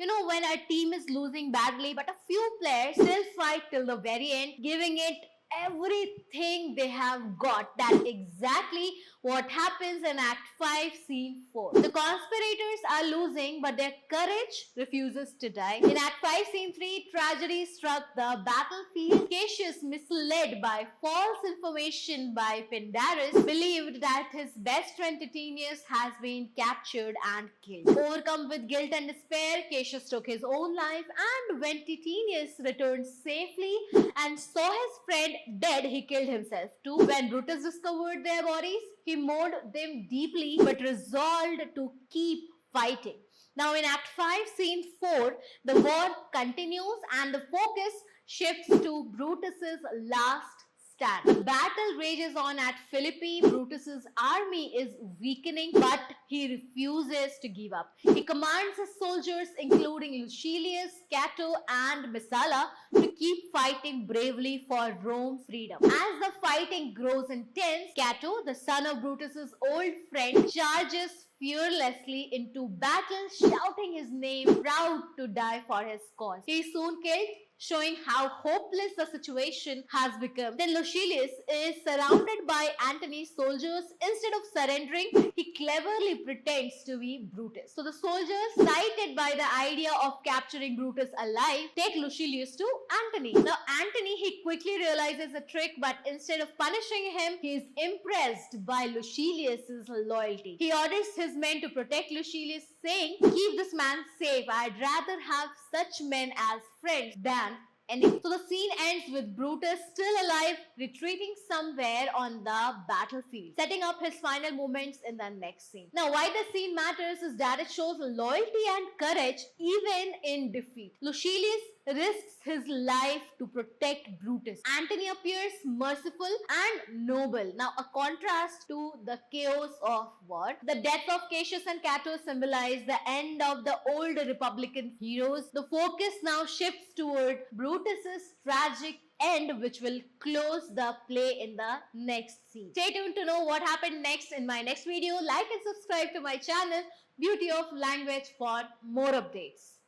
When a team is losing badly, but a few players still fight till the very end, giving it everything they have got. That's exactly what happens in Act 5, Scene 4. The conspirators are losing, but their courage refuses to die. In Act 5, Scene 3, tragedy struck the battlefield. Cassius, misled by false information by Pindarus, believed that his best friend Titinius has been captured and killed. Overcome with guilt and despair, Cassius took his own life, and when Titinius returned safely and saw his friend dead, he killed himself too. When Brutus discovered their bodies, he mourned them deeply but resolved to keep fighting. Now, in Act 5, Scene 4, the war continues and the focus shifts to Brutus's last stand. The battle rages on at Philippi. Brutus's army is weakening, but he refuses to give up. He commands his soldiers, including Lucilius, Cato, and Messala, to keep fighting bravely for Rome's freedom. As the fighting grows intense, Cato, the son of Brutus's old friend, charges fearlessly into battle, shouting his name, proud to die for his cause. He is soon killed, showing how hopeless the situation has become. Then Lucilius is surrounded by Antony's soldiers. Instead of surrendering, he cleverly pretends to be Brutus. So the soldiers, excited by the idea of capturing Brutus alive, take Lucilius to Antony. Now Antony, he quickly realizes the trick, but instead of punishing him, he is impressed by Lucilius's loyalty. He orders his men to protect Lucilius, saying, "Keep this man safe. I'd rather have such men as friends than enemies." So the scene ends with Brutus still alive, retreating somewhere on the battlefield, setting up his final moments in the next scene. Now, why this scene matters is that it shows loyalty and courage even in defeat. Lucilius risks his life to protect Brutus. Antony appears merciful and noble. Now, a contrast to the chaos of war. The death of Cassius and Cato symbolize the end of the old Republican heroes. The focus now shifts toward Brutus's tragic end, which will close the play in the next scene. Stay tuned to know what happened next in my next video. Like and subscribe to my channel, Beauty of Language, for more updates.